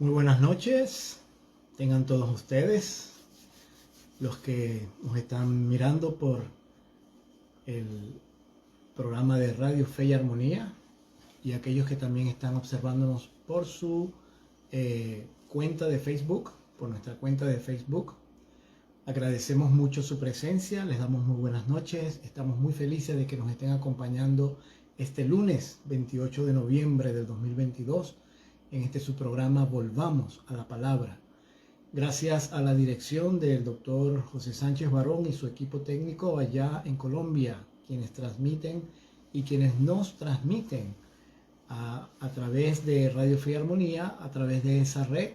Muy buenas noches, tengan todos ustedes, los que nos están mirando por el programa de Radio Fe y Armonía y aquellos que también están observándonos por su cuenta de Facebook, por nuestra cuenta de Facebook. Agradecemos mucho su presencia, les damos muy buenas noches, estamos muy felices de que nos estén acompañando este lunes 28 de noviembre del 2022 en este su programa Volvamos a la Palabra. Gracias a la dirección del doctor José Sánchez Barón y su equipo técnico allá en Colombia, quienes transmiten y quienes nos transmiten a través de Radio Fe y Armonía, a través de esa red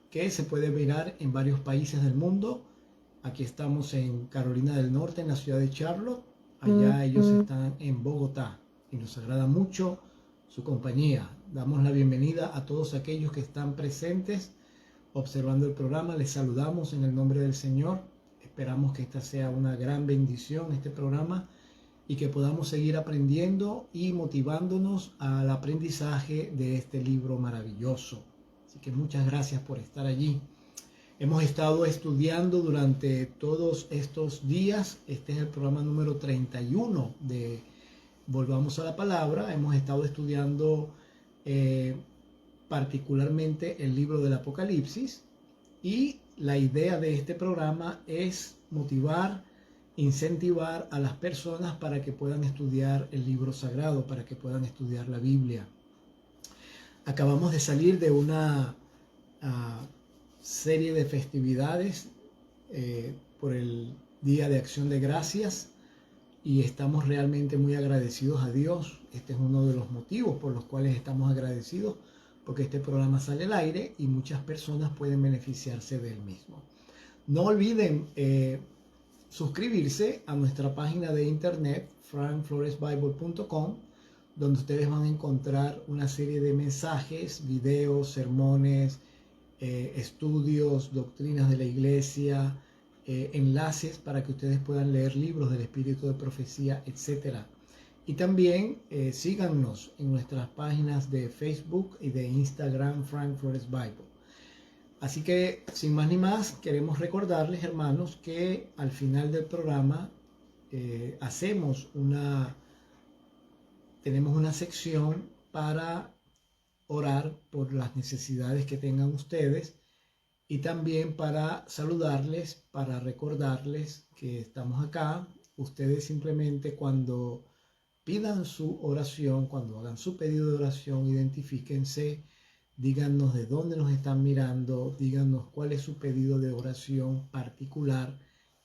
que se puede mirar en varios países del mundo. Aquí estamos en Carolina del Norte, en la ciudad de Charlotte. Allá ellos están en Bogotá y nos agrada mucho su compañía. Damos la bienvenida a todos aquellos que están presentes observando el programa. Les saludamos en el nombre del Señor. Esperamos que esta sea una gran bendición, este programa, y que podamos seguir aprendiendo y motivándonos al aprendizaje de este libro maravilloso. Así que muchas gracias por estar allí. Hemos estado estudiando durante todos estos días. Este es el programa número 31 de Volvamos a la Palabra. Hemos estado estudiando particularmente el libro del Apocalipsis, y la idea de este programa es motivar, incentivar a las personas para que puedan estudiar el libro sagrado, para que puedan estudiar la Biblia. Acabamos de salir de una serie de festividades por el Día de Acción de Gracias, y estamos realmente muy agradecidos a Dios. Este es uno de los motivos por los cuales estamos agradecidos, porque este programa sale al aire y muchas personas pueden beneficiarse del mismo. No olviden suscribirse a nuestra página de internet frankfloresbible.com, donde ustedes van a encontrar una serie de mensajes, videos, sermones, estudios, doctrinas de la iglesia, enlaces para que ustedes puedan leer libros del espíritu de profecía, etc. Y también síganos en nuestras páginas de Facebook y de Instagram, Frank Flores Bible. Así que, sin más ni más, queremos recordarles, hermanos, que al final del programa tenemos una sección para orar por las necesidades que tengan ustedes, y también para saludarles, para recordarles que estamos acá. Ustedes simplemente, cuando pidan su oración, cuando hagan su pedido de oración, identifíquense, díganos de dónde nos están mirando, díganos cuál es su pedido de oración particular,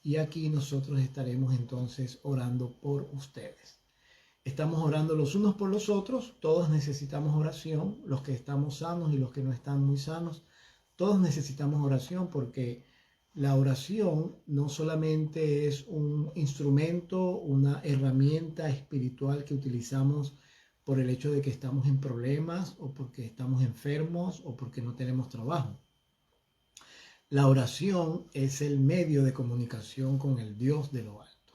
y aquí nosotros estaremos entonces orando por ustedes. Estamos orando los unos por los otros, todos necesitamos oración, los que estamos sanos y los que no están muy sanos, todos necesitamos oración, porque la oración no solamente es un instrumento, una herramienta espiritual que utilizamos por el hecho de que estamos en problemas, o porque estamos enfermos, o porque no tenemos trabajo. La oración es el medio de comunicación con el Dios de lo alto.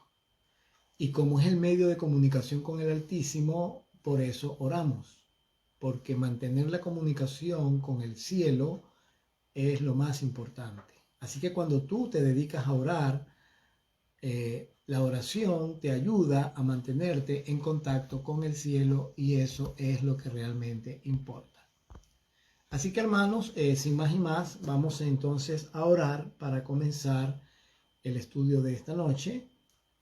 Y como es el medio de comunicación con el Altísimo, por eso oramos. Porque mantener la comunicación con el cielo es lo más importante. Así que cuando tú te dedicas a orar, la oración te ayuda a mantenerte en contacto con el cielo, y eso es lo que realmente importa. Así que, hermanos, sin más y más, vamos entonces a orar para comenzar el estudio de esta noche.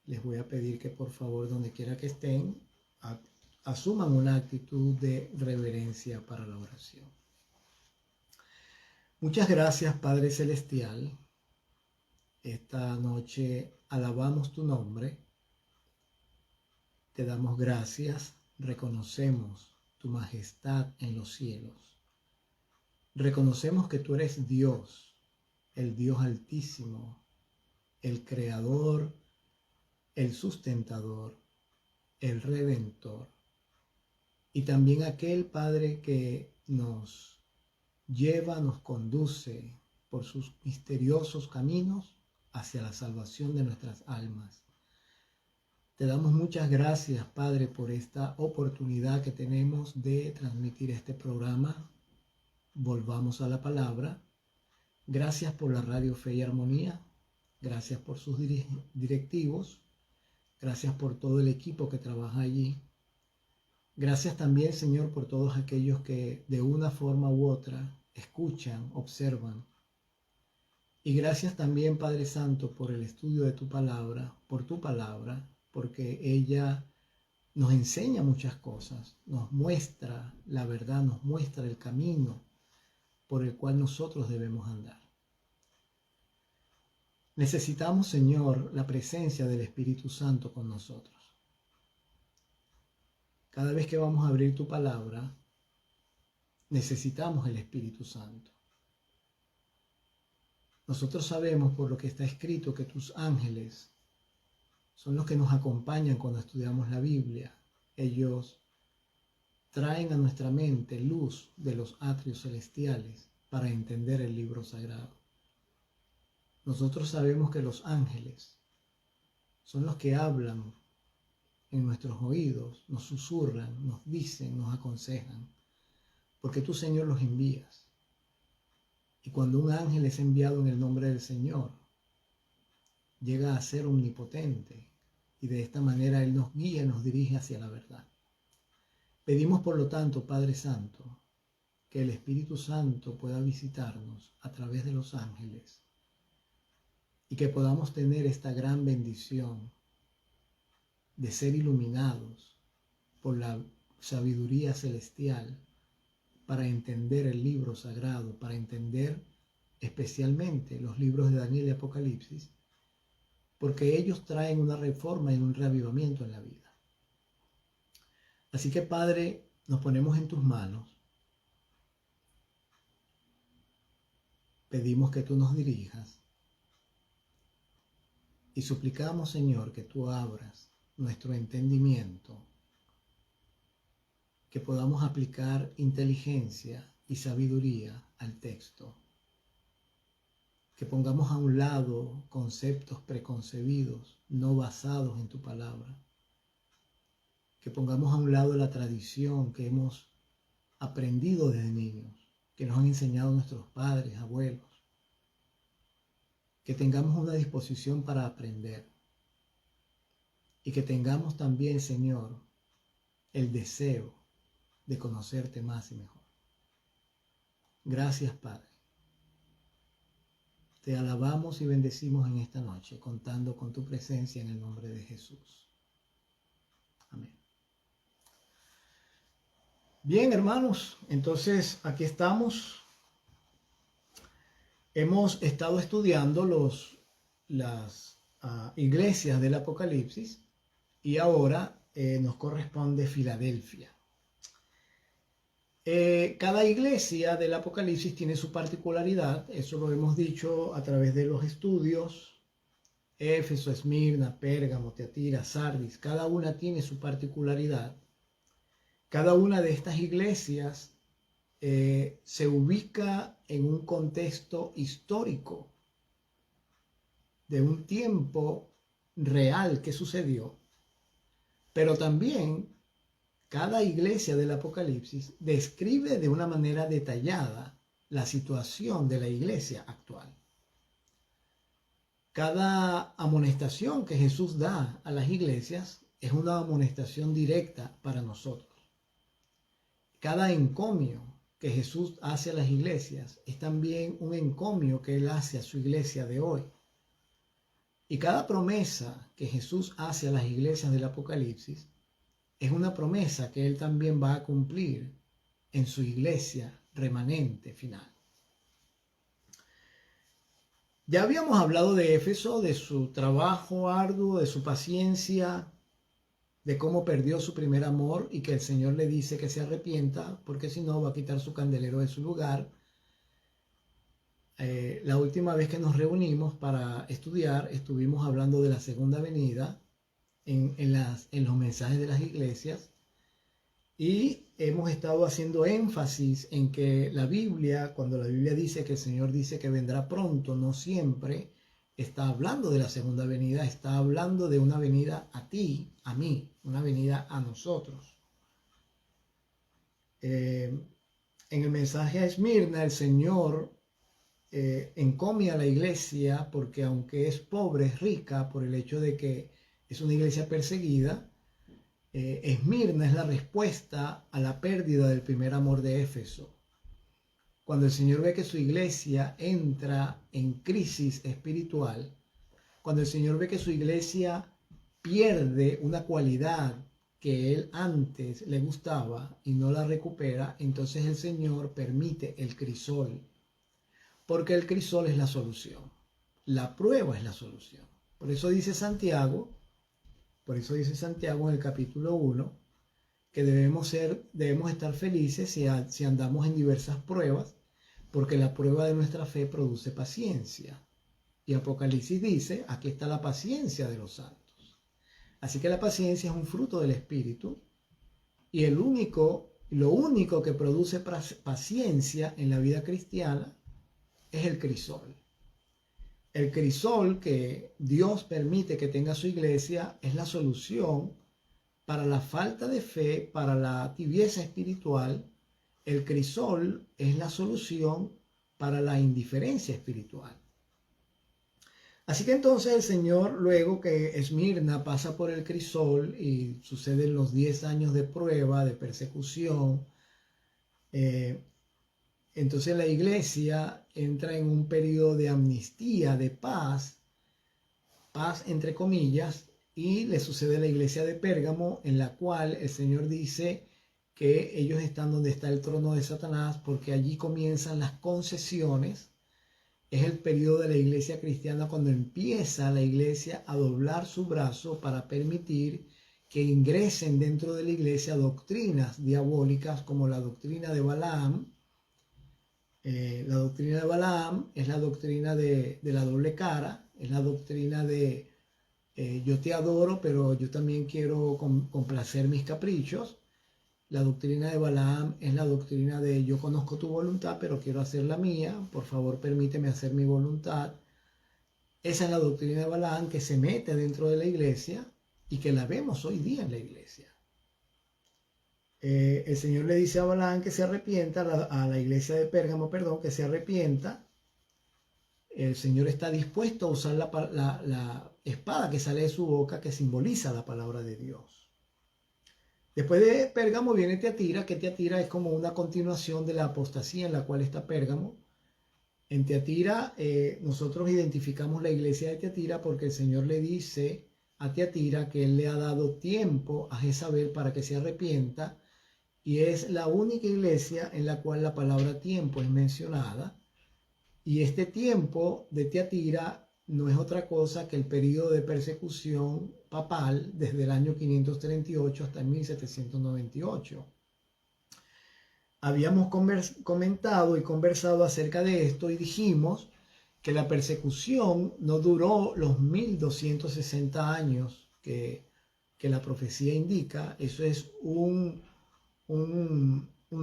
Les voy a pedir que, por favor, donde quiera que estén, asuman una actitud de reverencia para la oración. Muchas gracias, Padre Celestial. Esta noche alabamos tu nombre, te damos gracias, reconocemos tu majestad en los cielos. Reconocemos que tú eres Dios, el Dios altísimo, el creador, el sustentador, el redentor, y también aquel Padre que nos lleva, nos conduce por sus misteriosos caminos hacia la salvación de nuestras almas. Te damos muchas gracias, Padre, por esta oportunidad que tenemos de transmitir este programa, volvamos a la palabra. Gracias por la radio Fe y Armonía. Gracias por sus directivos. Gracias por todo el equipo que trabaja allí. Gracias también, Señor, por todos aquellos que de una forma u otra escuchan, observan. Y gracias también, Padre Santo, por el estudio de tu palabra, por tu palabra, porque ella nos enseña muchas cosas, nos muestra la verdad, nos muestra el camino por el cual nosotros debemos andar. Necesitamos, Señor, la presencia del Espíritu Santo con nosotros. Cada vez que vamos a abrir tu palabra, necesitamos el Espíritu Santo. Nosotros sabemos por lo que está escrito que tus ángeles son los que nos acompañan cuando estudiamos la Biblia. Ellos traen a nuestra mente luz de los atrios celestiales para entender el libro sagrado. Nosotros sabemos que los ángeles son los que hablan en nuestros oídos, nos susurran, nos dicen, nos aconsejan, porque tú, Señor, los envías. Y cuando un ángel es enviado en el nombre del Señor, llega a ser omnipotente y de esta manera Él nos guía y nos dirige hacia la verdad. Pedimos, por lo tanto, Padre Santo, que el Espíritu Santo pueda visitarnos a través de los ángeles y que podamos tener esta gran bendición de ser iluminados por la sabiduría celestial para entender el libro sagrado, para entender especialmente los libros de Daniel y Apocalipsis, porque ellos traen una reforma y un reavivamiento en la vida. Así que, Padre, nos ponemos en tus manos. Pedimos que tú nos dirijas y suplicamos, Señor, que tú abras nuestro entendimiento, que podamos aplicar inteligencia y sabiduría al texto, que pongamos a un lado conceptos preconcebidos, no basados en tu palabra, que pongamos a un lado la tradición que hemos aprendido desde niños, que nos han enseñado nuestros padres, abuelos, que tengamos una disposición para aprender y que tengamos también, Señor, el deseo de conocerte más y mejor. Gracias, Padre. Te alabamos y bendecimos en esta noche, contando con tu presencia en el nombre de Jesús. Amén. Bien, hermanos, entonces aquí estamos. Hemos estado estudiando las iglesias del Apocalipsis y ahora nos corresponde Filadelfia. Cada iglesia del Apocalipsis tiene su particularidad, eso lo hemos dicho a través de los estudios. Éfeso, Esmirna, Pérgamo, Tiatira, Sardis, cada una tiene su particularidad. Cada una de estas iglesias se ubica en un contexto histórico de un tiempo real que sucedió, pero también cada iglesia del Apocalipsis describe de una manera detallada la situación de la iglesia actual. Cada amonestación que Jesús da a las iglesias es una amonestación directa para nosotros. Cada encomio que Jesús hace a las iglesias es también un encomio que Él hace a su iglesia de hoy. Y cada promesa que Jesús hace a las iglesias del Apocalipsis es una promesa que Él también va a cumplir en su iglesia remanente final. Ya habíamos hablado de Éfeso, de su trabajo arduo, de su paciencia, de cómo perdió su primer amor y que el Señor le dice que se arrepienta porque si no va a quitar su candelero de su lugar. La última vez que nos reunimos para estudiar estuvimos hablando de la segunda venida en los mensajes de las iglesias y hemos estado haciendo énfasis en que la Biblia, cuando la Biblia dice que el Señor dice que vendrá pronto, no siempre está hablando de la segunda venida, está hablando de una venida a ti, a mí, una venida a nosotros. en el mensaje a Esmirna, el Señor encomia a la iglesia porque aunque es pobre, es rica por el hecho de que es una iglesia perseguida. Esmirna es la respuesta a la pérdida del primer amor de Éfeso. Cuando el Señor ve que su iglesia entra en crisis espiritual, cuando el Señor ve que su iglesia pierde una cualidad que él antes le gustaba y no la recupera, entonces el Señor permite el crisol, porque el crisol es la solución, la prueba es la solución. Por eso dice Santiago en el capítulo 1 que debemos estar felices si andamos en diversas pruebas, porque la prueba de nuestra fe produce paciencia. Y Apocalipsis dice, aquí está la paciencia de los santos. Así que la paciencia es un fruto del Espíritu, y lo único que produce paciencia en la vida cristiana es el crisol. El crisol que Dios permite que tenga su iglesia es la solución para la falta de fe, para la tibieza espiritual. El crisol es la solución para la indiferencia espiritual. Así que entonces el Señor, luego que Esmirna pasa por el crisol y suceden los 10 años de prueba, de persecución, entonces la iglesia entra en un periodo de amnistía, de paz entre comillas, y le sucede a la iglesia de Pérgamo, en la cual el Señor dice que ellos están donde está el trono de Satanás, porque allí comienzan las concesiones. Es el periodo de la iglesia cristiana cuando empieza la iglesia a doblar su brazo para permitir que ingresen dentro de la iglesia doctrinas diabólicas como la doctrina de Balaam. La doctrina de Balaam es la doctrina de la doble cara, es la doctrina de yo te adoro, pero yo también quiero complacer mis caprichos. La doctrina de Balaam es la doctrina de yo conozco tu voluntad, pero quiero hacer la mía, por favor permíteme hacer mi voluntad. Esa es la doctrina de Balaam que se mete dentro de la iglesia y que la vemos hoy día en la iglesia. El Señor le dice a Balaam que se arrepienta, a la iglesia de Pérgamo, que se arrepienta. El Señor está dispuesto a usar la espada que sale de su boca, que simboliza la palabra de Dios. Después de Pérgamo viene Tiatira, que Tiatira es como una continuación de la apostasía en la cual está Pérgamo. En Tiatira nosotros identificamos la iglesia de Tiatira porque el Señor le dice a Tiatira que Él le ha dado tiempo a Jezabel para que se arrepienta, y es la única iglesia en la cual la palabra tiempo es mencionada. Y este tiempo de Tiatira no es otra cosa que el periodo de persecución papal desde el año 538 hasta 1798. Habíamos comentado y conversado acerca de esto y dijimos que la persecución no duró los 1260 años que la profecía indica. Eso es un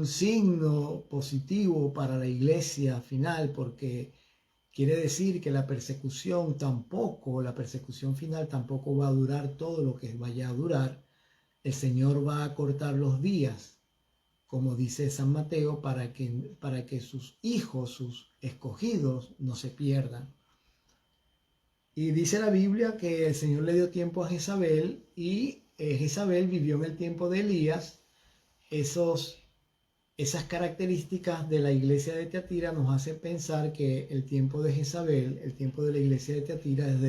signo positivo para la iglesia final, porque quiere decir que la persecución final tampoco va a durar todo lo que vaya a durar. El Señor va a acortar los días, como dice San Mateo, para que sus hijos, sus escogidos, no se pierdan. Y dice la Biblia que el Señor le dio tiempo a Jezabel, y Jezabel vivió en el tiempo de Elías. Esas características de la iglesia de Tiatira nos hacen pensar que el tiempo de Jezabel, el tiempo de la iglesia de Tiatira es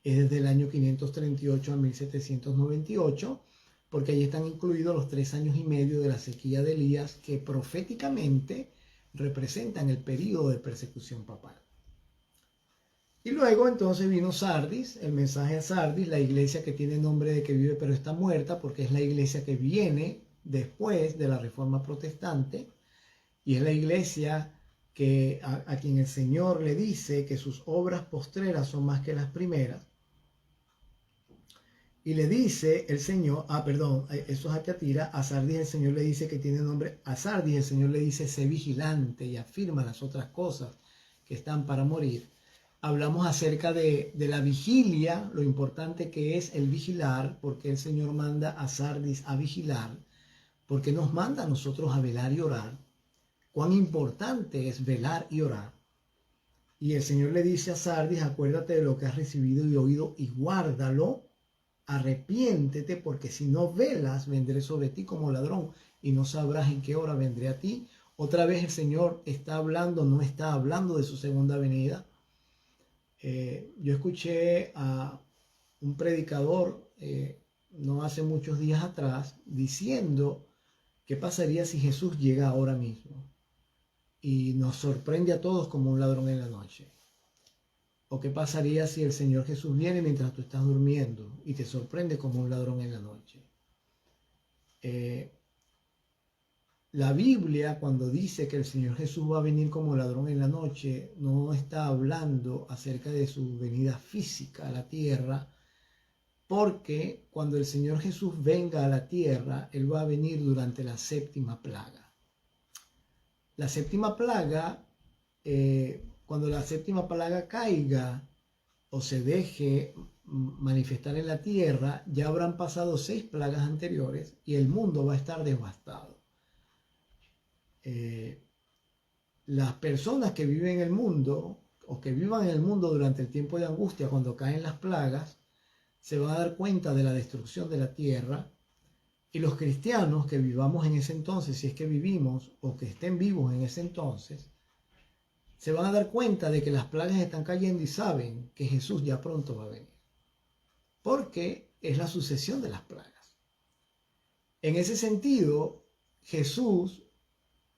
desde el año 538 a 1798, porque ahí están incluidos los 3 años y medio de la sequía de Elías, que proféticamente representan el periodo de persecución papal. Y luego entonces vino Sardis, el mensaje a Sardis, la iglesia que tiene nombre de que vive pero está muerta, porque es la iglesia que viene después de la Reforma Protestante, y es la iglesia que a quien el Señor le dice que sus obras postreras son más que las primeras. Y le dice el Señor, eso es a Tiatira. A Sardis el Señor le dice que tiene nombre. A Sardis el Señor le dice sé vigilante, y afirma las otras cosas que están para morir. Hablamos acerca de la vigilia, lo importante que es el vigilar, porque el Señor manda a Sardis a vigilar, porque nos manda a nosotros a velar y orar. cuán importante es velar y orar. Y el Señor le dice a Sardis, acuérdate de lo que has recibido y oído y guárdalo, arrepiéntete, porque si no velas, vendré sobre ti como ladrón y no sabrás en qué hora vendré a ti. Otra vez el Señor está hablando, no está hablando de su segunda venida. Yo escuché a un predicador no hace muchos días atrás diciendo qué pasaría si Jesús llega ahora mismo y nos sorprende a todos como un ladrón en la noche. ¿O qué pasaría si el Señor Jesús viene mientras tú estás durmiendo y te sorprende como un ladrón en la noche? La Biblia, cuando dice que el Señor Jesús va a venir como ladrón en la noche, no está hablando acerca de su venida física a la tierra, porque cuando el Señor Jesús venga a la tierra, Él va a venir durante la séptima plaga. La séptima plaga, cuando la séptima plaga caiga o se deje manifestar en la tierra, ya habrán pasado 6 plagas anteriores y el mundo va a estar devastado. Las personas que viven en el mundo o que vivan en el mundo durante el tiempo de angustia, cuando caen las plagas, se van a dar cuenta de la destrucción de la tierra, y los cristianos que vivamos en ese entonces, si es que vivimos o que estén vivos en ese entonces, se van a dar cuenta de que las plagas están cayendo y saben que Jesús ya pronto va a venir, porque es la sucesión de las plagas. En ese sentido, Jesús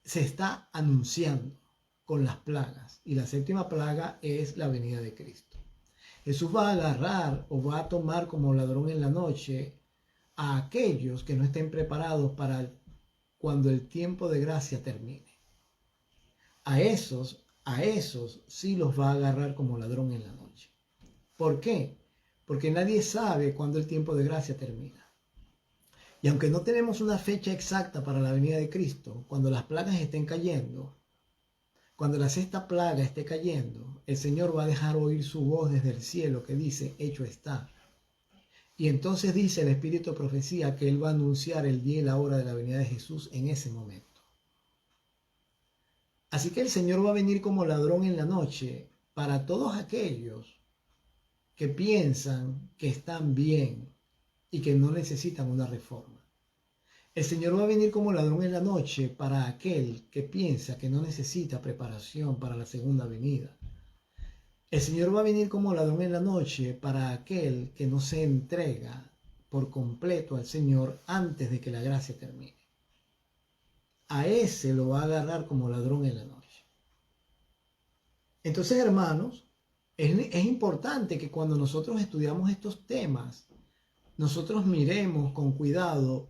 se está anunciando con las plagas, y la séptima plaga es la venida de Cristo. Jesús va a agarrar o va a tomar como ladrón en la noche a aquellos que no estén preparados para cuando el tiempo de gracia termine. A esos sí los va a agarrar como ladrón en la noche. ¿Por qué? Porque nadie sabe cuándo el tiempo de gracia termina. Y aunque no tenemos una fecha exacta para la venida de Cristo, cuando las plagas estén cayendo, cuando la sexta plaga esté cayendo, el Señor va a dejar oír su voz desde el cielo que dice, hecho está. Y entonces dice el Espíritu de Profecía que Él va a anunciar el día y la hora de la venida de Jesús en ese momento. Así que el Señor va a venir como ladrón en la noche para todos aquellos que piensan que están bien y que no necesitan una reforma. El Señor va a venir como ladrón en la noche para aquel que piensa que no necesita preparación para la segunda venida. El Señor va a venir como ladrón en la noche para aquel que no se entrega por completo al Señor antes de que la gracia termine. A ese lo va a agarrar como ladrón en la noche. Entonces, hermanos, es importante que cuando nosotros estudiamos estos temas, nosotros miremos con cuidado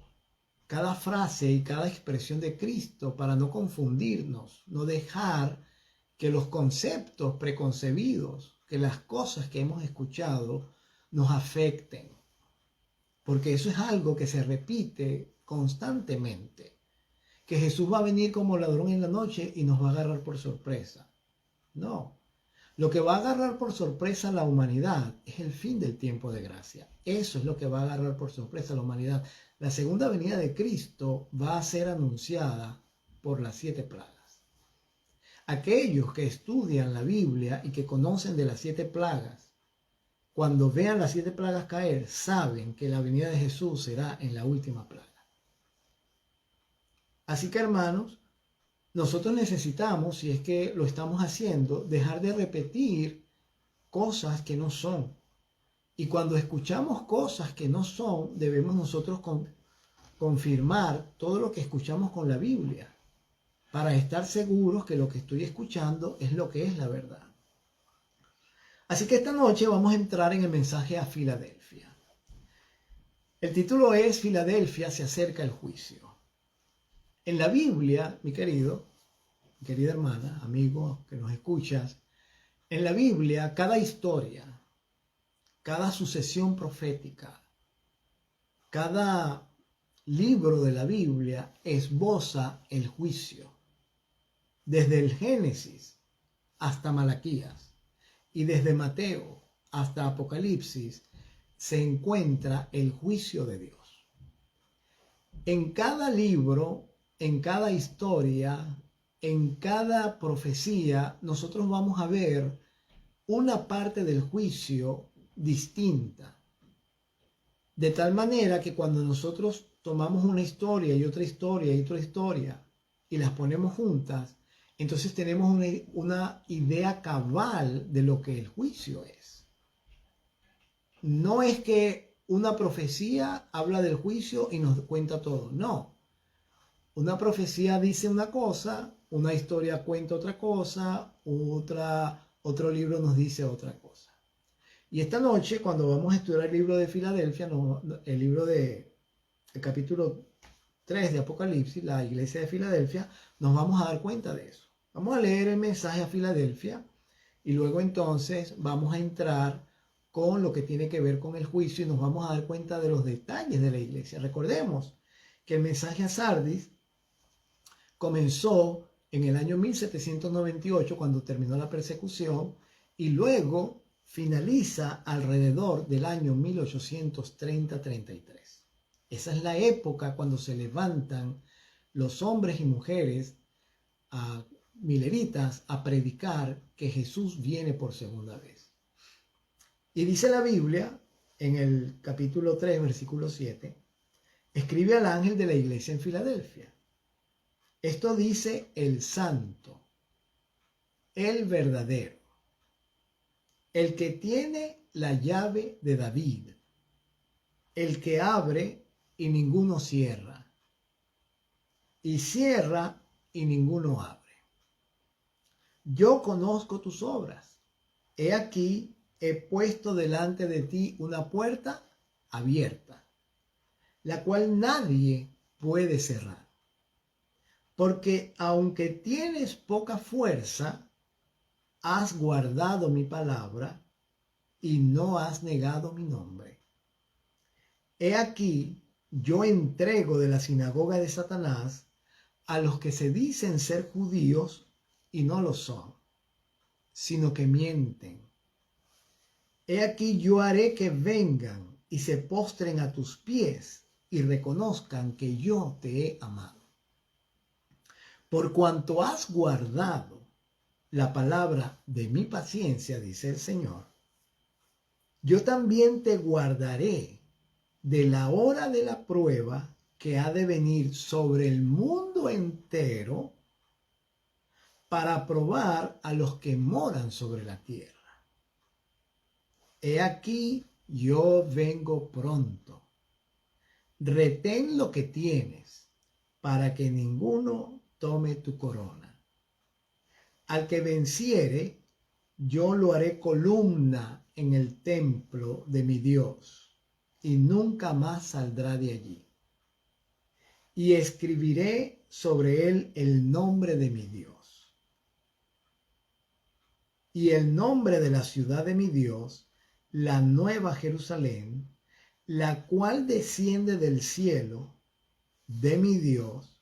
cada frase y cada expresión de Cristo para no confundirnos, no dejar que los conceptos preconcebidos, que las cosas que hemos escuchado nos afecten, porque eso es algo que se repite constantemente, que Jesús va a venir como ladrón en la noche y nos va a agarrar por sorpresa. No, lo que va a agarrar por sorpresa a la humanidad es el fin del tiempo de gracia. Eso es lo que va a agarrar por sorpresa a la humanidad. La segunda venida de Cristo va a ser anunciada por las 7 plagas. Aquellos que estudian la Biblia y que conocen de las 7 plagas, cuando vean las 7 plagas caer, saben que la venida de Jesús será en la última plaga. Así que, hermanos, nosotros necesitamos, si es que lo estamos haciendo, dejar de repetir cosas que no son. Y cuando escuchamos cosas que no son, debemos nosotros confirmar todo lo que escuchamos con la Biblia, para estar seguros que lo que estoy escuchando es lo que es la verdad. Así que esta noche vamos a entrar en el mensaje a Filadelfia. El título es Filadelfia se acerca el juicio. En la Biblia, mi querida hermana, amigo que nos escuchas, en la Biblia cada historia, cada sucesión profética, cada libro de la Biblia esboza el juicio. Desde el Génesis hasta Malaquías y desde Mateo hasta Apocalipsis se encuentra el juicio de Dios. En cada libro, en cada historia, en cada profecía nosotros vamos a ver una parte del juicio distinta. De tal manera que cuando nosotros tomamos una historia y otra historia y otra historia y las ponemos juntas, entonces tenemos una idea cabal de lo que el juicio es. No es que una profecía habla del juicio y nos cuenta todo, no. Una profecía dice una cosa, una historia cuenta otra cosa, otro libro nos dice otra cosa. Y esta noche, cuando vamos a estudiar el libro de Filadelfia, el libro el capítulo 3 de Apocalipsis, la iglesia de Filadelfia, nos vamos a dar cuenta de eso. Vamos a leer el mensaje a Filadelfia y luego entonces vamos a entrar con lo que tiene que ver con el juicio y nos vamos a dar cuenta de los detalles de la iglesia. Recordemos que el mensaje a Sardis comenzó en el año 1798 cuando terminó la persecución y luego finaliza alrededor del año 1830-33. Esa es la época cuando se levantan los hombres y mujeres mileritas a predicar que Jesús viene por segunda vez. Y dice la Biblia en el capítulo 3, versículo 7, escribe al ángel de la iglesia en Filadelfia. Esto dice el santo, el verdadero, el que tiene la llave de David, el que abre y ninguno cierra, y cierra y ninguno abre. Yo conozco tus obras. He aquí, he puesto delante de ti una puerta abierta, la cual nadie puede cerrar. Porque aunque tienes poca fuerza, has guardado mi palabra y no has negado mi nombre. He aquí, yo entrego de la sinagoga de Satanás a los que se dicen ser judíos y no lo son, sino que mienten. He aquí, yo haré que vengan y se postren a tus pies y reconozcan que yo te he amado. Por cuanto has guardado la palabra de mi paciencia, dice el Señor, yo también te guardaré de la hora de la prueba que ha de venir sobre el mundo entero para probar a los que moran sobre la tierra. He aquí, yo vengo pronto. Retén lo que tienes para que ninguno tome tu corona. Al que venciere, yo lo haré columna en el templo de mi Dios, y nunca más saldrá de allí. Y escribiré sobre él el nombre de mi Dios. Y el nombre de la ciudad de mi Dios, la nueva Jerusalén, la cual desciende del cielo de mi Dios,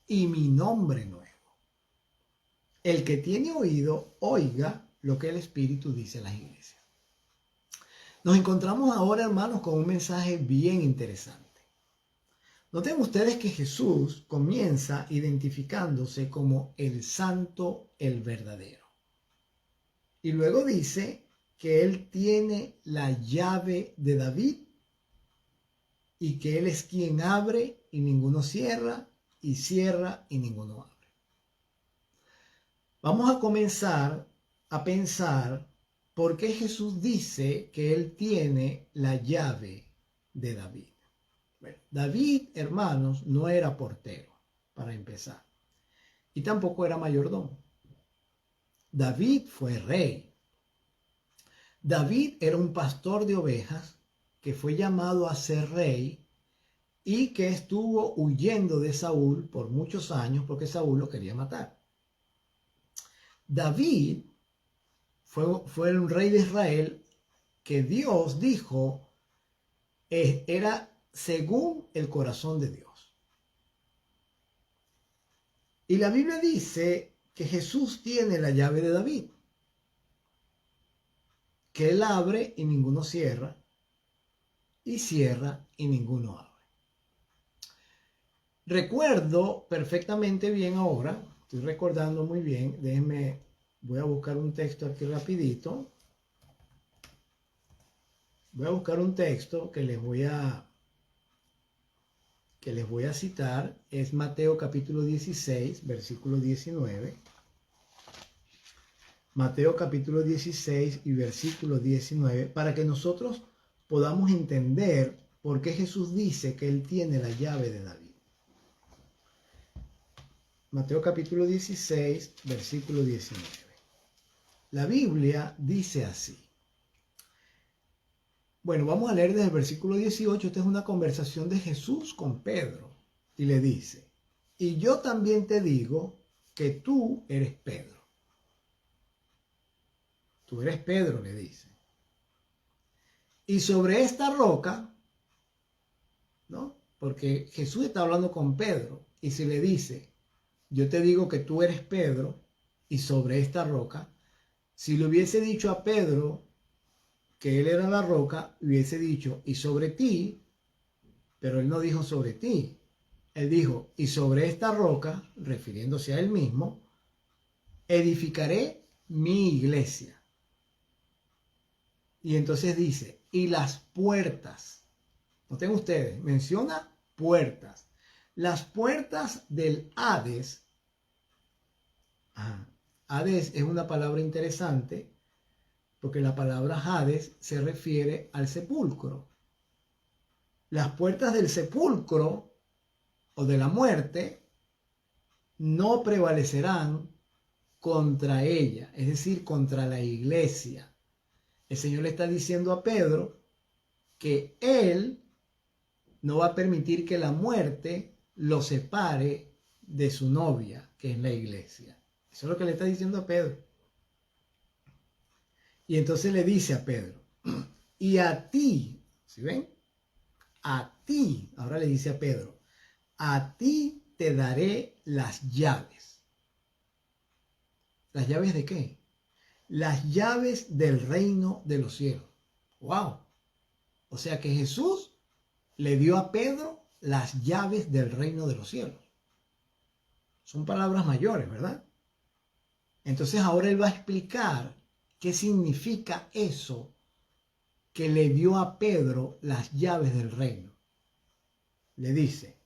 y mi nombre nuevo. El que tiene oído, oiga lo que el Espíritu dice a las iglesias. Nos encontramos ahora, hermanos, con un mensaje bien interesante. Noten ustedes que Jesús comienza identificándose como el santo, el verdadero. Y luego dice que él tiene la llave de David y que él es quien abre y ninguno cierra, y cierra y ninguno abre. Vamos a comenzar a pensar por qué Jesús dice que él tiene la llave de David. Bueno, David, hermanos, no era portero, para empezar, y tampoco era mayordomo. David fue rey. David era un pastor de ovejas que fue llamado a ser rey y que estuvo huyendo de Saúl por muchos años porque Saúl lo quería matar. David fue un rey de Israel que Dios dijo era según el corazón de Dios. Y la Biblia dice que Jesús tiene la llave de David, que él abre y ninguno cierra, y cierra y ninguno abre. Recuerdo perfectamente bien ahora, estoy recordando muy bien. Déjenme, voy a buscar un texto aquí rapidito. Voy a buscar un texto que les voy a citar. Es Mateo capítulo 16, versículo 19. Mateo capítulo 16 y versículo 19, para que nosotros podamos entender por qué Jesús dice que Él tiene la llave de David. Mateo capítulo 16, versículo 19. La Biblia dice así. Bueno, vamos a leer desde el versículo 18. Esta es una conversación de Jesús con Pedro. Y le dice, y yo también te digo que tú eres Pedro. Tú eres Pedro, le dice. Y sobre esta roca, ¿no? Porque Jesús está hablando con Pedro y se le dice, yo te digo que tú eres Pedro y sobre esta roca, si le hubiese dicho a Pedro que él era la roca, hubiese dicho, y sobre ti, pero él no dijo sobre ti. Él dijo, y sobre esta roca, refiriéndose a él mismo, edificaré mi iglesia. Y entonces dice, y las puertas, noten ustedes, menciona puertas. Las puertas del Hades, Hades es una palabra interesante, porque la palabra Hades se refiere al sepulcro. Las puertas del sepulcro o de la muerte no prevalecerán contra ella, es decir, contra la iglesia. El Señor le está diciendo a Pedro que Él no va a permitir que la muerte lo separe de su novia, que es la iglesia. Eso es lo que le está diciendo a Pedro. Y entonces le dice a Pedro, y a ti, ¿sí ven? A ti, ahora le dice a Pedro, a ti te daré las llaves. ¿Las llaves de qué? Las llaves del reino de los cielos. ¡Wow! O sea que Jesús le dio a Pedro las llaves del reino de los cielos. Son palabras mayores, ¿verdad? Entonces ahora él va a explicar qué significa eso que le dio a Pedro las llaves del reino. Le dice,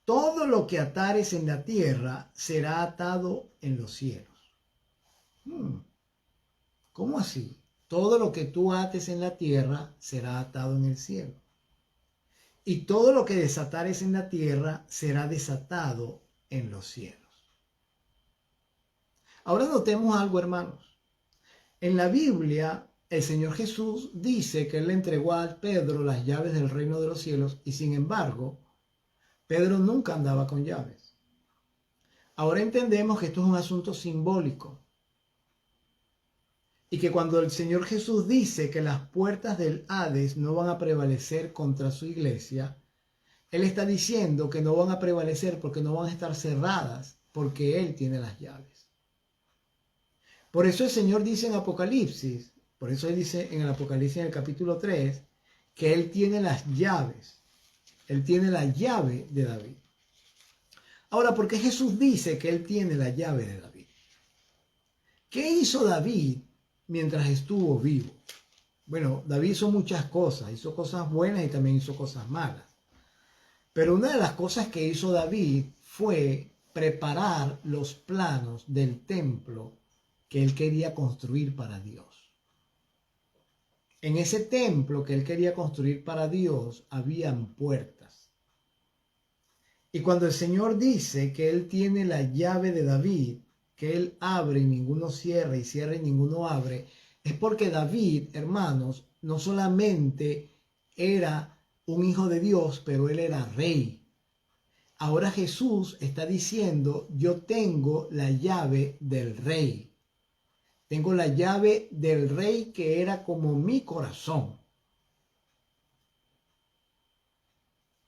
todo lo que atares en la tierra será atado en los cielos. ¿Cómo así? Todo lo que tú ates en la tierra será atado en el cielo. Y todo lo que desatares en la tierra será desatado en los cielos. Ahora notemos algo, hermanos. En la Biblia, el Señor Jesús dice que Él le entregó a Pedro las llaves del reino de los cielos y sin embargo, Pedro nunca andaba con llaves. Ahora entendemos que esto es un asunto simbólico. Y que cuando el Señor Jesús dice que las puertas del Hades no van a prevalecer contra su iglesia, Él está diciendo que no van a prevalecer porque no van a estar cerradas, porque Él tiene las llaves. Por eso el Señor dice en Apocalipsis, por eso Él dice en el Apocalipsis en el capítulo 3, que Él tiene las llaves. Él tiene la llave de David. Ahora, ¿por qué Jesús dice que Él tiene la llave de David? ¿Qué hizo David mientras estuvo vivo? Bueno, David hizo muchas cosas, hizo cosas buenas y también hizo cosas malas. Pero una de las cosas que hizo David fue preparar los planos del templo que él quería construir para Dios. En ese templo que él quería construir para Dios habían puertas. Y cuando el Señor dice que Él tiene la llave de David, que Él abre y ninguno cierra y cierra y ninguno abre, es porque David, hermanos, no solamente era un hijo de Dios, pero él era rey. Ahora Jesús está diciendo, yo tengo la llave del rey. Tengo la llave del rey que era como mi corazón.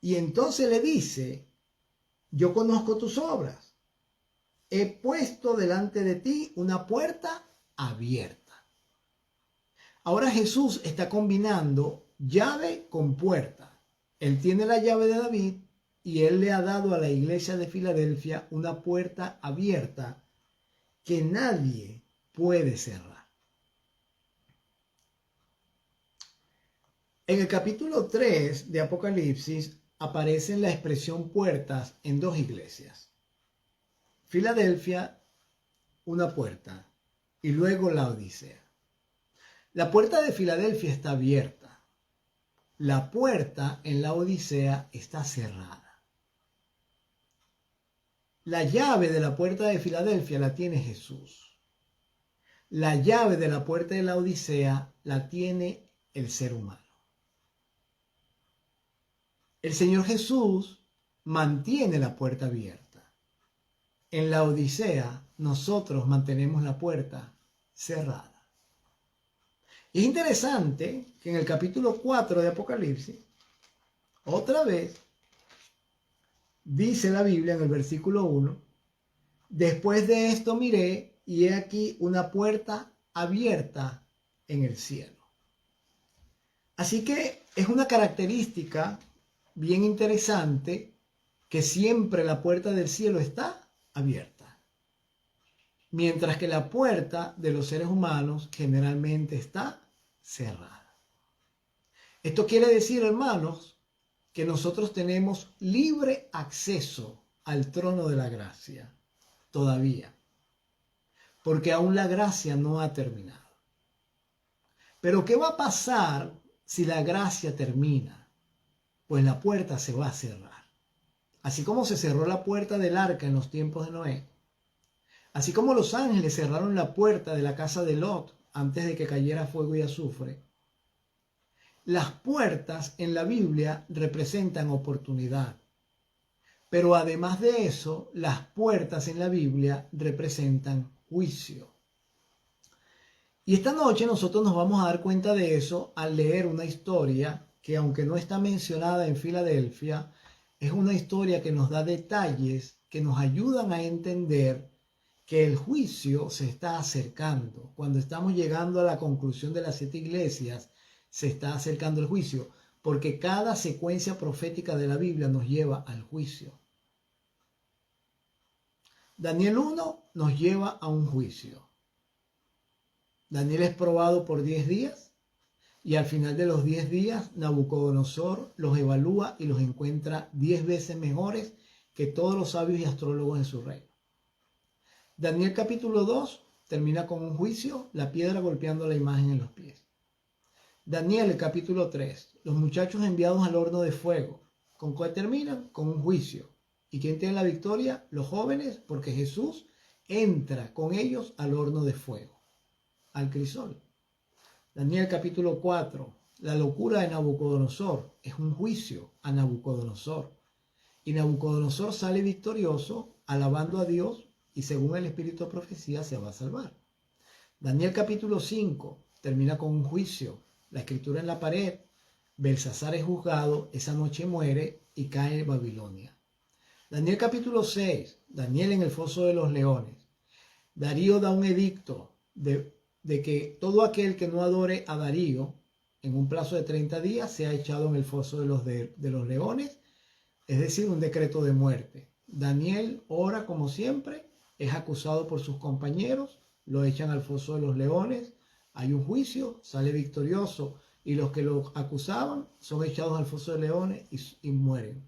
Y entonces le dice, yo conozco tus obras. He puesto delante de ti una puerta abierta. Ahora Jesús está combinando llave con puerta. Él tiene la llave de David y Él le ha dado a la iglesia de Filadelfia una puerta abierta que nadie puede cerrar. En el capítulo 3 de Apocalipsis aparece la expresión puertas en dos iglesias. Filadelfia, una puerta, y luego la Odisea. La puerta de Filadelfia está abierta. La puerta en la Odisea está cerrada. La llave de la puerta de Filadelfia la tiene Jesús. La llave de la puerta de la Odisea la tiene el ser humano. El Señor Jesús mantiene la puerta abierta. En la Odisea nosotros mantenemos la puerta cerrada. Y es interesante que en el capítulo 4 de Apocalipsis, otra vez, dice la Biblia en el versículo 1, después de esto miré y he aquí una puerta abierta en el cielo. Así que es una característica bien interesante que siempre la puerta del cielo está abierta, mientras que la puerta de los seres humanos generalmente está cerrada. Esto quiere decir, hermanos, que nosotros tenemos libre acceso al trono de la gracia, todavía, porque aún la gracia no ha terminado. Pero ¿qué va a pasar si la gracia termina? Pues la puerta se va a cerrar. Así como se cerró la puerta del arca en los tiempos de Noé, así como los ángeles cerraron la puerta de la casa de Lot antes de que cayera fuego y azufre, las puertas en la Biblia representan oportunidad. Pero además de eso, las puertas en la Biblia representan juicio. Y esta noche nosotros nos vamos a dar cuenta de eso al leer una historia que, aunque no está mencionada en Filadelfia, es una historia que nos da detalles que nos ayudan a entender que el juicio se está acercando. Cuando estamos llegando a la conclusión de las 7 iglesias, se está acercando el juicio, porque cada secuencia profética de la Biblia nos lleva al juicio. Daniel 1 nos lleva a un juicio. Daniel es probado por 10 días y al final de los 10 días Nabucodonosor los evalúa y los encuentra 10 veces mejores que todos los sabios y astrólogos en su reino. Daniel capítulo 2 termina con un juicio, la piedra golpeando la imagen en los pies. Daniel el capítulo 3, los muchachos enviados al horno de fuego. ¿Con cuál terminan? Con un juicio. ¿Y quién tiene la victoria? Los jóvenes, porque Jesús entra con ellos al horno de fuego, al crisol. Daniel capítulo 4, la locura de Nabucodonosor es un juicio a Nabucodonosor. Y Nabucodonosor sale victorioso, alabando a Dios, y según el espíritu de profecía se va a salvar. Daniel capítulo 5 termina con un juicio, la escritura en la pared, Belsasar es juzgado, esa noche muere y cae en Babilonia. Daniel capítulo 6, Daniel en el foso de los leones. Darío da un edicto de que todo aquel que no adore a Darío en un plazo de 30 días sea echado en el foso de los leones, es decir, un decreto de muerte. Daniel ora como siempre, es acusado por sus compañeros, lo echan al foso de los leones, hay un juicio, sale victorioso y los que lo acusaban son echados al foso de leones y mueren.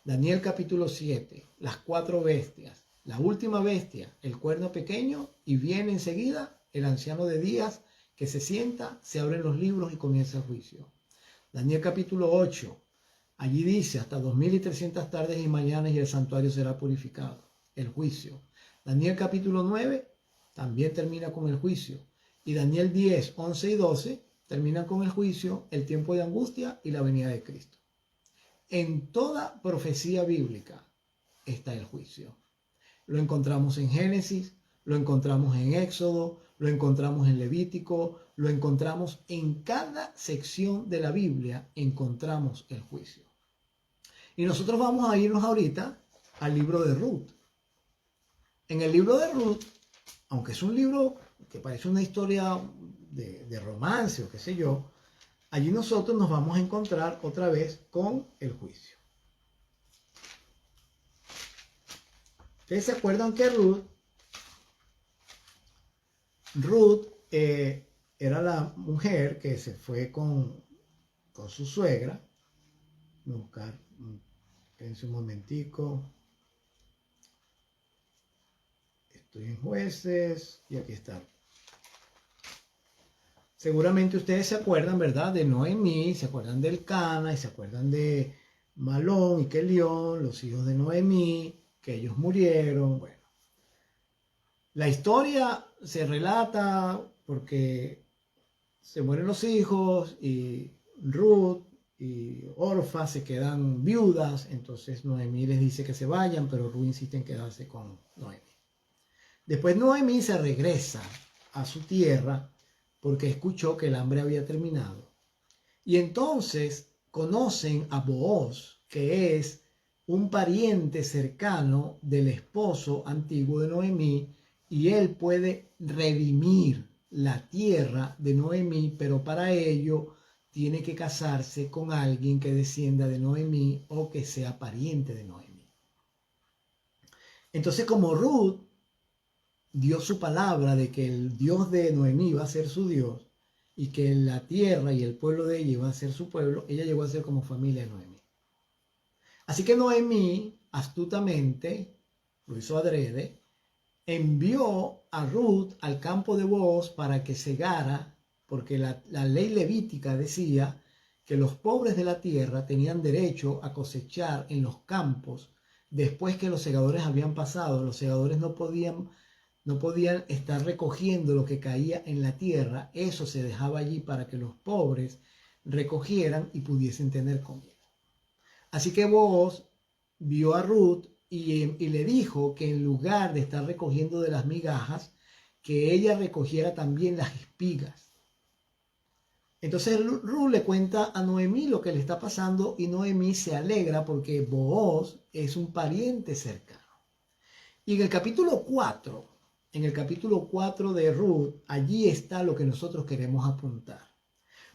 Daniel capítulo 7, las 4 bestias, la última bestia, el cuerno pequeño, y viene enseguida el anciano de días que se sienta, se abren los libros y comienza el juicio. Daniel capítulo 8, allí dice hasta 2300 tardes y mañanas y el santuario será purificado, el juicio. Daniel capítulo 9 también termina con el juicio. Y Daniel 10, 11 y 12 terminan con el juicio, el tiempo de angustia y la venida de Cristo. En toda profecía bíblica está el juicio. Lo encontramos en Génesis, lo encontramos en Éxodo, lo encontramos en Levítico, lo encontramos en cada sección de la Biblia, encontramos el juicio. Y nosotros vamos a irnos ahorita al libro de Ruth. En el libro de Ruth, aunque es un libro que parece una historia de romance o qué sé yo, allí nosotros nos vamos a encontrar otra vez con el juicio. Ustedes se acuerdan que Ruth era la mujer que se fue con su suegra. Voy a buscar, espérense un momentico. Estoy en Jueces y aquí está. Seguramente ustedes se acuerdan, ¿verdad? De Noemí, se acuerdan del Cana y se acuerdan de Malón y Kelión, los hijos de Noemí, que ellos murieron. Bueno, la historia se relata porque se mueren los hijos y Ruth y Orfa se quedan viudas, entonces Noemí les dice que se vayan, pero Ruth insiste en quedarse con Noemí. Después Noemí se regresa a su tierra porque escuchó que el hambre había terminado. Y entonces conocen a Booz, que es un pariente cercano del esposo antiguo de Noemí, y él puede redimir la tierra de Noemí, pero para ello tiene que casarse con alguien que descienda de Noemí o que sea pariente de Noemí. Entonces, como Ruth dio su palabra de que el Dios de Noemí iba a ser su Dios y que la tierra y el pueblo de ella iba a ser su pueblo, ella llegó a ser como familia de Noemí. Así que Noemí, astutamente, lo hizo adrede, envió a Ruth al campo de Booz para que segara, porque la ley levítica decía que los pobres de la tierra tenían derecho a cosechar en los campos después que los segadores habían pasado. Los segadores no podían estar recogiendo lo que caía en la tierra. Eso se dejaba allí para que los pobres recogieran y pudiesen tener comida. Así que Booz vio a Ruth y le dijo que en lugar de estar recogiendo de las migajas, que ella recogiera también las espigas. Entonces Ruth le cuenta a Noemí lo que le está pasando y Noemí se alegra porque Booz es un pariente cercano. Y en el capítulo 4 de Ruth, allí está lo que nosotros queremos apuntar.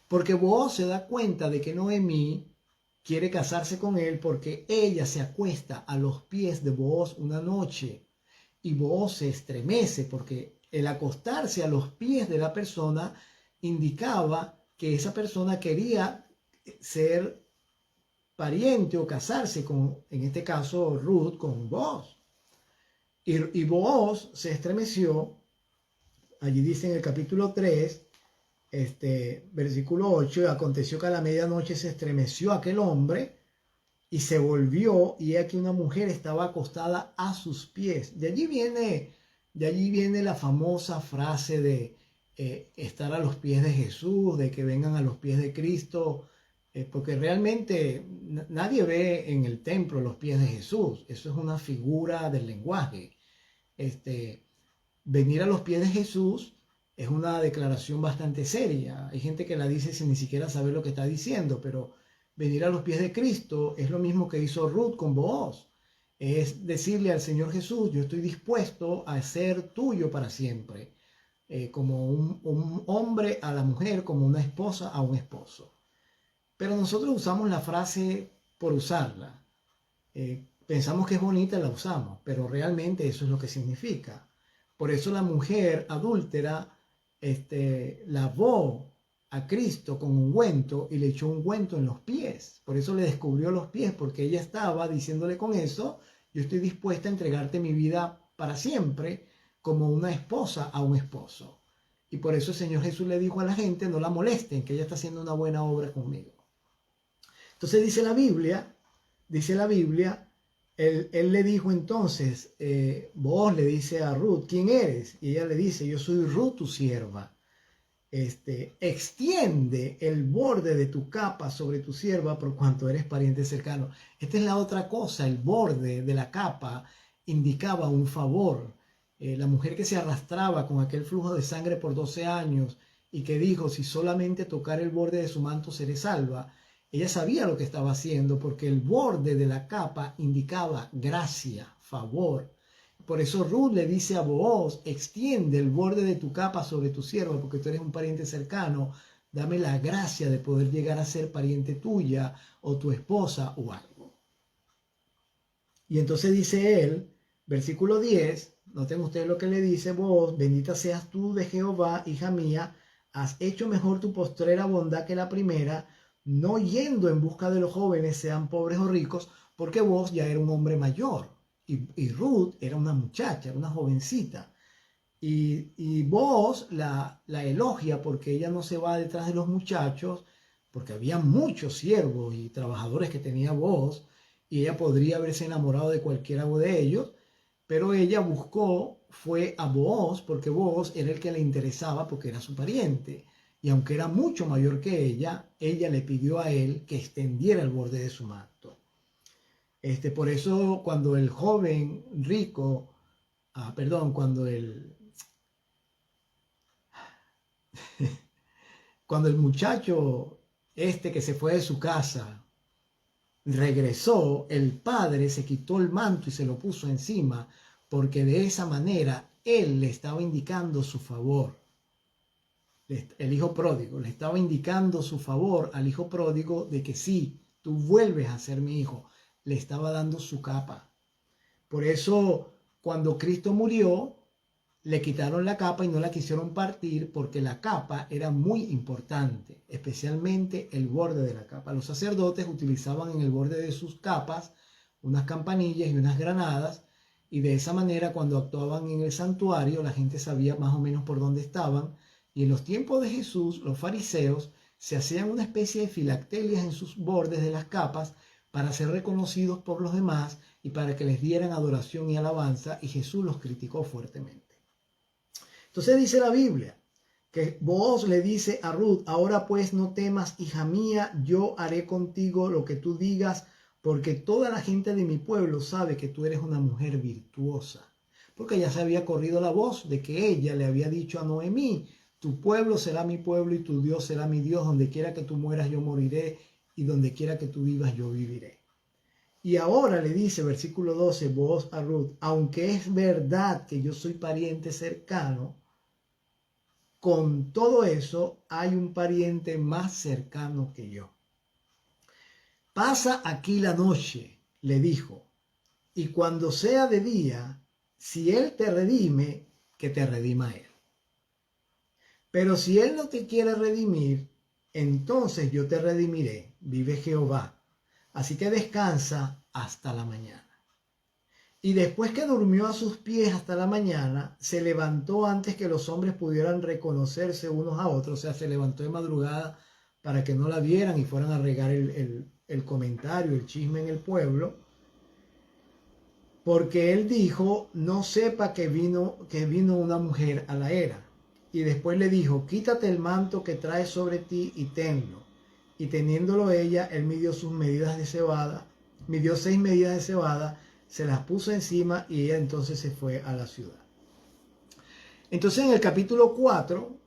Porque Booz se da cuenta de que Noemí quiere casarse con él porque ella se acuesta a los pies de Booz una noche y Booz se estremece porque el acostarse a los pies de la persona indicaba que esa persona quería ser pariente o casarse con, en este caso Ruth, con Booz. Y Booz se estremeció. Allí dice en el capítulo 3, versículo 8, aconteció que a la medianoche se estremeció aquel hombre y se volvió, y aquí una mujer estaba acostada a sus pies. De allí viene la famosa frase de estar a los pies de Jesús, de que vengan a los pies de Cristo, porque realmente nadie ve en el templo los pies de Jesús. Eso es una figura del lenguaje. Venir a los pies de Jesús es una declaración bastante seria. Hay gente que la dice sin ni siquiera saber lo que está diciendo, pero venir a los pies de Cristo es lo mismo que hizo Ruth con Booz. Es decirle al Señor Jesús, yo estoy dispuesto a ser tuyo para siempre, como un hombre a la mujer, como una esposa a un esposo. Pero nosotros usamos la frase por usarla. Pensamos que es bonita y la usamos, pero realmente eso es lo que significa. Por eso la mujer adúltera lavó a Cristo con ungüento y le echó ungüento en los pies. Por eso le descubrió los pies, porque ella estaba diciéndole con eso, yo estoy dispuesta a entregarte mi vida para siempre como una esposa a un esposo. Y por eso el Señor Jesús le dijo a la gente, no la molesten, que ella está haciendo una buena obra conmigo. Entonces dice la Biblia, él le dijo entonces, Booz le dice a Ruth, ¿quién eres? Y ella le dice, yo soy Ruth, tu sierva. Extiende el borde de tu capa sobre tu sierva por cuanto eres pariente cercano. Esta es la otra cosa, el borde de la capa indicaba un favor. La mujer que se arrastraba con aquel flujo de sangre por 12 años y que dijo, si solamente tocar el borde de su manto seré salva. Ella sabía lo que estaba haciendo porque el borde de la capa indicaba gracia, favor. Por eso Ruth le dice a Booz, extiende el borde de tu capa sobre tu sierva porque tú eres un pariente cercano. Dame la gracia de poder llegar a ser pariente tuya o tu esposa o algo. Y entonces dice él, Versículo 10, noten ustedes lo que le dice Booz: bendita seas tú de Jehová, hija mía, has hecho mejor tu postrera bondad que la primera, no yendo en busca de los jóvenes, sean pobres o ricos, porque Booz ya era un hombre mayor y Ruth era una muchacha, era una jovencita. Y Booz la elogia porque ella no se va detrás de los muchachos, porque había muchos siervos y trabajadores que tenía Booz, y ella podría haberse enamorado de cualquiera de ellos, pero ella fue a Booz porque Booz era el que le interesaba porque era su pariente. Y aunque era mucho mayor que ella le pidió a él que extendiera el borde de su manto. Por eso cuando el joven rico, cuando el muchacho que se fue de su casa regresó, el padre se quitó el manto y se lo puso encima, porque de esa manera él le estaba indicando su favor. El hijo pródigo le estaba indicando su favor al hijo pródigo de que sí, tú vuelves a ser mi hijo. Le estaba dando su capa. Por eso, cuando Cristo murió, le quitaron la capa y no la quisieron partir, porque la capa era muy importante, especialmente el borde de la capa. Los sacerdotes utilizaban en el borde de sus capas unas campanillas y unas granadas, y de esa manera cuando actuaban en el santuario la gente sabía más o menos por dónde estaban. Y en los tiempos de Jesús, los fariseos se hacían una especie de filactelias en sus bordes de las capas para ser reconocidos por los demás y para que les dieran adoración y alabanza, y Jesús los criticó fuertemente. Entonces dice la Biblia que Booz le dice a Ruth: ahora pues no temas, hija mía, yo haré contigo lo que tú digas, porque toda la gente de mi pueblo sabe que tú eres una mujer virtuosa. Porque ya se había corrido la voz de que ella le había dicho a Noemí: tu pueblo será mi pueblo y tu Dios será mi Dios, donde quiera que tú mueras yo moriré, y donde quiera que tú vivas yo viviré. Y ahora le dice, versículo 12, Booz a Ruth: aunque es verdad que yo soy pariente cercano, con todo eso hay un pariente más cercano que yo. Pasa aquí la noche, le dijo, y cuando sea de día, si él te redime, que te redima él. Pero si él no te quiere redimir, entonces yo te redimiré, vive Jehová. Así que descansa hasta la mañana. Y después que durmió a sus pies hasta la mañana, se levantó antes que los hombres pudieran reconocerse unos a otros. O sea, se levantó de madrugada para que no la vieran y fueran a regar el comentario, el chisme en el pueblo. Porque él dijo: no sepa que vino una mujer a la era. Y después le dijo: quítate el manto que traes sobre ti y tenlo. Y teniéndolo ella, él midió 6 medidas de cebada, se las puso encima y ella entonces se fue a la ciudad. Entonces en el capítulo 4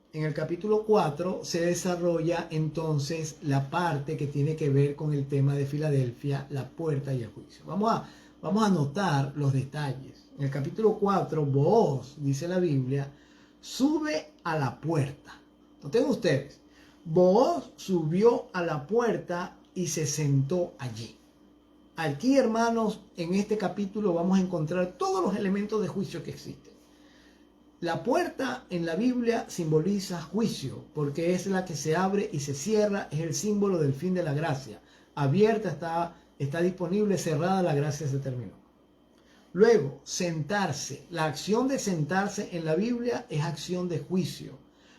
se desarrolla entonces la parte que tiene que ver con el tema de Filadelfia, la puerta y el juicio. Vamos a notar los detalles. En el capítulo 4, Booz, dice la Biblia, sube a la puerta. Noten ustedes, Booz subió a la puerta y se sentó allí. Aquí, hermanos, en este capítulo vamos a encontrar todos los elementos de juicio que existen. La puerta en la Biblia simboliza juicio, porque es la que se abre y se cierra, es el símbolo del fin de la gracia. Abierta está disponible, cerrada la gracia se terminó. Luego, sentarse. La acción de sentarse en la Biblia es acción de juicio.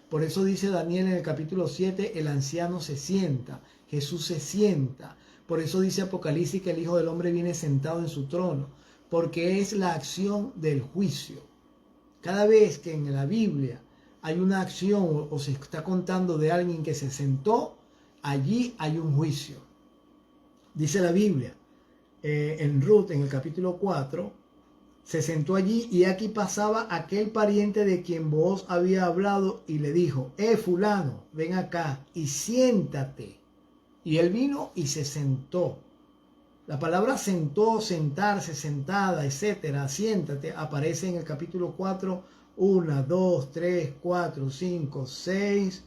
Por eso dice Daniel en el capítulo 7, el anciano se sienta, Jesús se sienta. Por eso dice Apocalipsis que el Hijo del Hombre viene sentado en su trono, porque es la acción del juicio. Cada vez que en la Biblia hay una acción o se está contando de alguien que se sentó, allí hay un juicio. Dice la Biblia en Ruth, en el capítulo 4, se sentó allí y aquí pasaba aquel pariente de quien Booz había hablado y le dijo: fulano, ven acá y siéntate. Y él vino y se sentó. La palabra sentó, sentarse, sentada, etcétera, siéntate, aparece en el capítulo 4, 1, 2, 3, 4, 5, 6,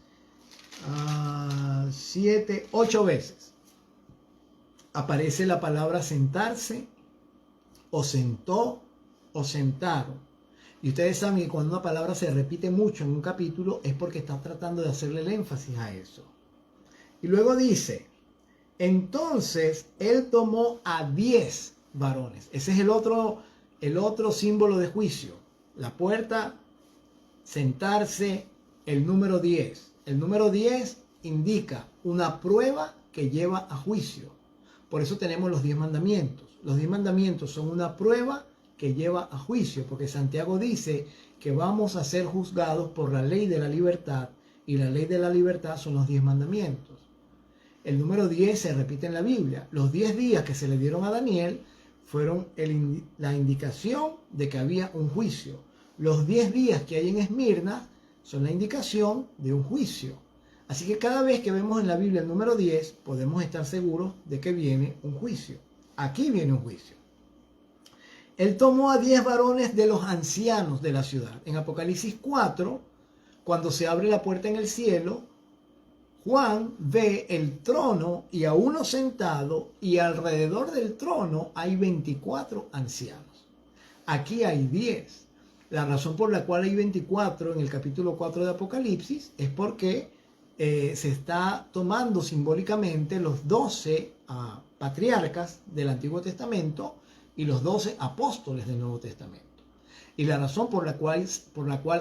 7, 8 veces. Aparece la palabra sentarse, o sentó, o sentaron. Y ustedes saben que cuando una palabra se repite mucho en un capítulo es porque está tratando de hacerle el énfasis a eso. Y luego dice, entonces él tomó a 10 varones. Ese es el otro símbolo de juicio. La puerta, sentarse, el número 10. El número 10 indica una prueba que lleva a juicio. Por eso tenemos los 10 mandamientos. Los 10 mandamientos son una prueba que lleva a juicio, porque Santiago dice que vamos a ser juzgados por la ley de la libertad, y la ley de la libertad son los 10 mandamientos. El número 10 se repite en la Biblia. Los 10 días que se le dieron a Daniel fueron la indicación de que había un juicio. Los 10 días que hay en Esmirna son la indicación de un juicio. Así que cada vez que vemos en la Biblia el número 10, podemos estar seguros de que viene un juicio. Aquí viene un juicio. Él tomó a 10 varones de los ancianos de la ciudad. En Apocalipsis 4, cuando se abre la puerta en el cielo, Juan ve el trono y a uno sentado, y alrededor del trono hay 24 ancianos. Aquí hay 10. La razón por la cual hay 24 en el capítulo 4 de Apocalipsis es porque se está tomando simbólicamente los 12 patriarcas del Antiguo Testamento y los 12 apóstoles del Nuevo Testamento. Y la razón por la cual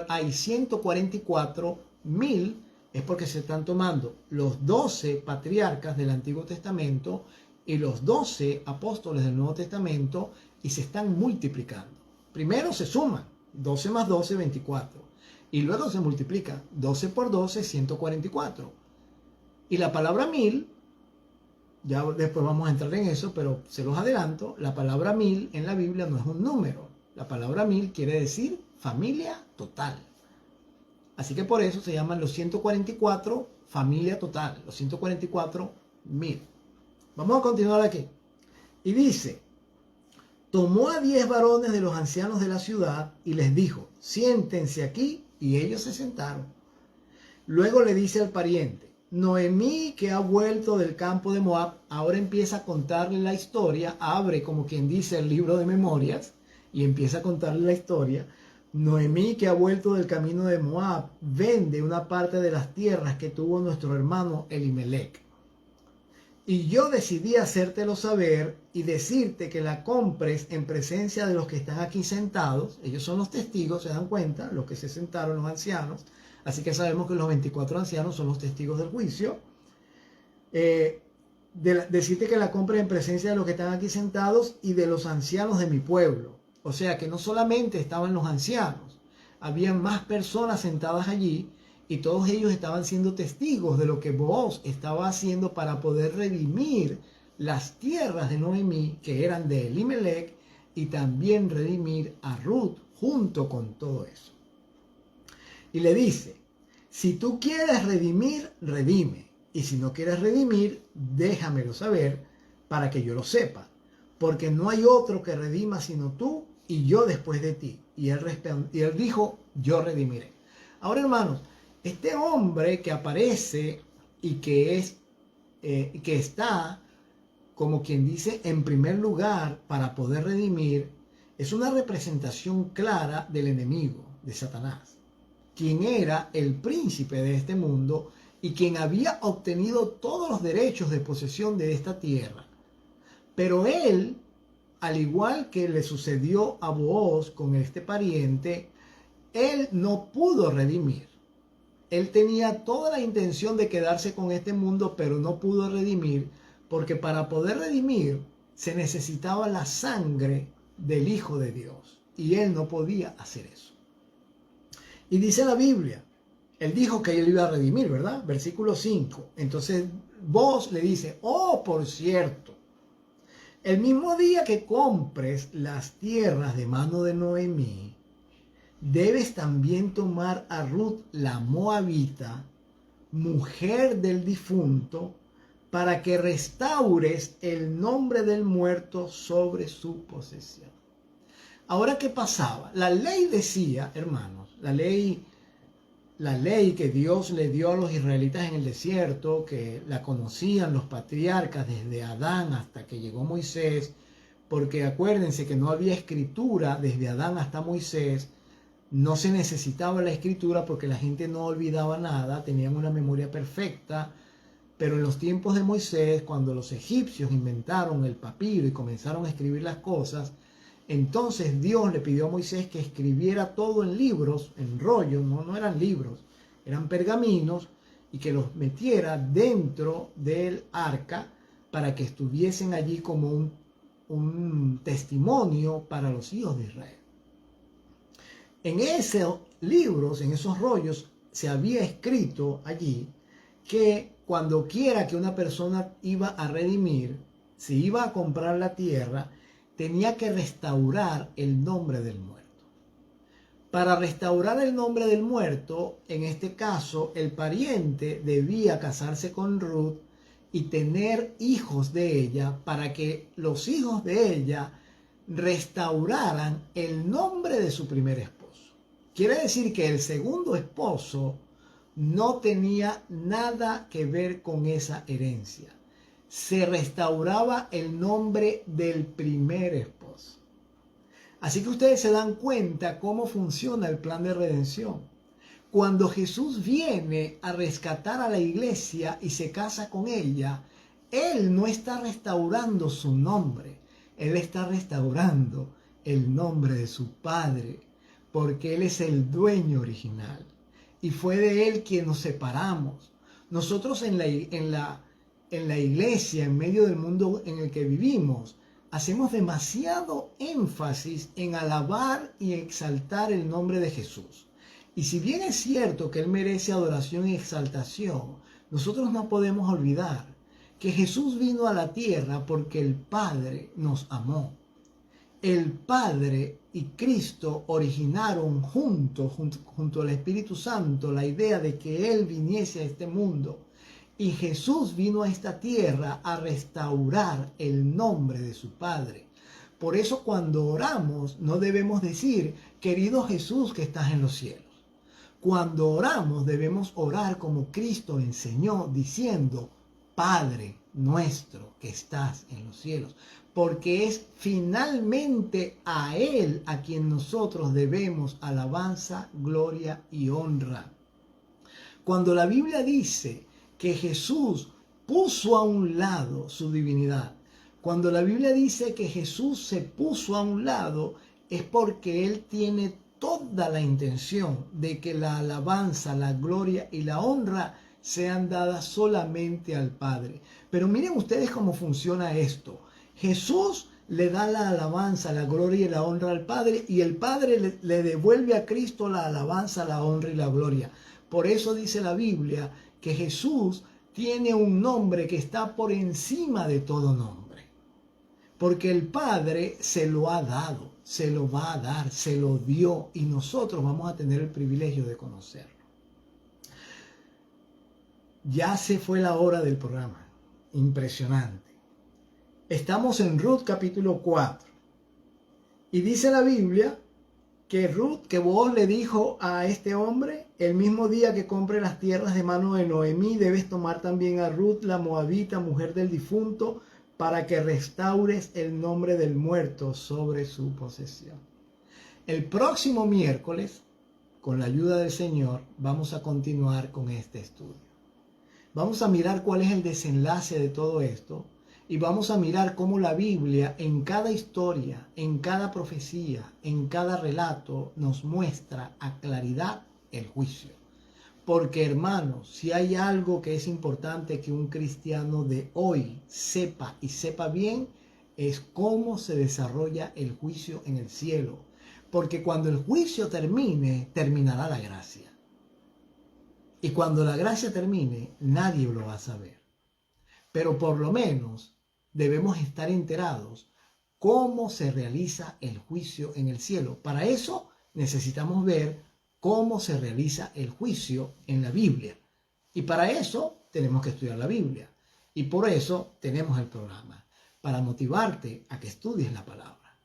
hay 144.000 es porque se están tomando los 12 patriarcas del Antiguo Testamento y los 12 apóstoles del Nuevo Testamento y se están multiplicando. Primero se suman, 12 más 12, 24. Y luego se multiplica, 12 por 12, 144. Y la palabra 1000, ya después vamos a entrar en eso, pero se los adelanto, la palabra 1000 en la Biblia no es un número. La palabra 1000 quiere decir familia total. Así que por eso se llaman los 144 familia total, los 144.000. Vamos a continuar aquí. Y dice, tomó a 10 varones de los ancianos de la ciudad y les dijo, siéntense aquí, y ellos se sentaron. Luego le dice al pariente, Noemí, que ha vuelto del campo de Moab, ahora empieza a contarle la historia, abre como quien dice el libro de memorias y empieza a contarle la historia. Noemí, que ha vuelto del camino de Moab, vende una parte de las tierras que tuvo nuestro hermano Elimelec. Y yo decidí hacértelo saber y decirte que la compres en presencia de los que están aquí sentados. Ellos son los testigos, se dan cuenta, los que se sentaron, los ancianos. Así que sabemos que los 24 ancianos son los testigos del juicio. Decirte que la compres en presencia de los que están aquí sentados y de los ancianos de mi pueblo. O sea que no solamente estaban los ancianos, habían más personas sentadas allí. Y todos ellos estaban siendo testigos de lo que Booz estaba haciendo para poder redimir las tierras de Noemí, que eran de Elimelec, y también redimir a Ruth junto con todo eso. Y le dice, si tú quieres redimir, redime. Y si no quieres redimir, déjamelo saber para que yo lo sepa. Porque no hay otro que redima sino tú y yo después de ti. Y él dijo, yo redimiré. Ahora, hermanos, este hombre que aparece y que está, como quien dice, en primer lugar para poder redimir, es una representación clara del enemigo, de Satanás, quien era el príncipe de este mundo y quien había obtenido todos los derechos de posesión de esta tierra. Pero él, al igual que le sucedió a Booz con este pariente, él no pudo redimir. Él tenía toda la intención de quedarse con este mundo, pero no pudo redimir, porque para poder redimir se necesitaba la sangre del Hijo de Dios, y él no podía hacer eso. Y dice la Biblia, él dijo que él iba a redimir, ¿verdad? Versículo 5. Entonces Booz le dice, oh, por cierto, el mismo día que compres las tierras de mano de Noemí, debes también tomar a Ruth la moabita, mujer del difunto, para que restaures el nombre del muerto sobre su posesión. Ahora, ¿qué pasaba? La ley decía, hermanos, la ley que Dios le dio a los israelitas en el desierto, que la conocían los patriarcas desde Adán hasta que llegó Moisés, porque acuérdense que no había escritura desde Adán hasta Moisés. No se necesitaba la escritura porque la gente no olvidaba nada, tenían una memoria perfecta. Pero en los tiempos de Moisés, cuando los egipcios inventaron el papiro y comenzaron a escribir las cosas, entonces Dios le pidió a Moisés que escribiera todo en libros, en rollos, no eran libros, eran pergaminos, y que los metiera dentro del arca para que estuviesen allí como un testimonio para los hijos de Israel. En esos libros, en esos rollos, se había escrito allí que cuando quiera que una persona iba a redimir, si iba a comprar la tierra, tenía que restaurar el nombre del muerto. Para restaurar el nombre del muerto, en este caso, el pariente debía casarse con Ruth y tener hijos de ella para que los hijos de ella restauraran el nombre de su primer esposo. Quiere decir que el segundo esposo no tenía nada que ver con esa herencia. Se restauraba el nombre del primer esposo. Así que ustedes se dan cuenta cómo funciona el plan de redención. Cuando Jesús viene a rescatar a la iglesia y se casa con ella, Él no está restaurando su nombre, Él está restaurando el nombre de su Padre, porque Él es el dueño original. Y fue de Él quien nos separamos. Nosotros en la iglesia, en medio del mundo en el que vivimos, hacemos demasiado énfasis en alabar y exaltar el nombre de Jesús. Y si bien es cierto que Él merece adoración y exaltación, nosotros no podemos olvidar que Jesús vino a la tierra porque el Padre nos amó. El Padre y Cristo originaron junto al Espíritu Santo la idea de que Él viniese a este mundo. Y Jesús vino a esta tierra a restaurar el nombre de su Padre. Por eso cuando oramos no debemos decir, querido Jesús que estás en los cielos. Cuando oramos debemos orar como Cristo enseñó, diciendo, Padre nuestro que estás en los cielos. Porque es finalmente a Él a quien nosotros debemos alabanza, gloria y honra. Cuando la Biblia dice que Jesús puso a un lado su divinidad, cuando la Biblia dice que Jesús se puso a un lado, es porque Él tiene toda la intención de que la alabanza, la gloria y la honra sean dadas solamente al Padre. Pero miren ustedes cómo funciona esto. Jesús le da la alabanza, la gloria y la honra al Padre, y el Padre le devuelve a Cristo la alabanza, la honra y la gloria. Por eso dice la Biblia que Jesús tiene un nombre que está por encima de todo nombre. Porque el Padre se lo ha dado, se lo va a dar, se lo dio, y nosotros vamos a tener el privilegio de conocerlo. Ya se fue la hora del programa. Impresionante. Estamos en Ruth capítulo 4. Y dice la Biblia que Booz le dijo a este hombre, el mismo día que compre las tierras de mano de Noemí, debes tomar también a Ruth, la moabita, mujer del difunto, para que restaures el nombre del muerto sobre su posesión. El próximo miércoles, con la ayuda del Señor, vamos a continuar con este estudio. Vamos a mirar cuál es el desenlace de todo esto y vamos a mirar cómo la Biblia en cada historia, en cada profecía, en cada relato nos muestra a claridad el juicio. Porque hermanos, si hay algo que es importante que un cristiano de hoy sepa y sepa bien, es cómo se desarrolla el juicio en el cielo. Porque cuando el juicio termine, terminará la gracia. Y cuando la gracia termine, nadie lo va a saber. Pero por lo menos debemos estar enterados cómo se realiza el juicio en el cielo. Para eso necesitamos ver cómo se realiza el juicio en la Biblia. Y para eso tenemos que estudiar la Biblia. Y por eso tenemos el programa, para motivarte a que estudies la palabra.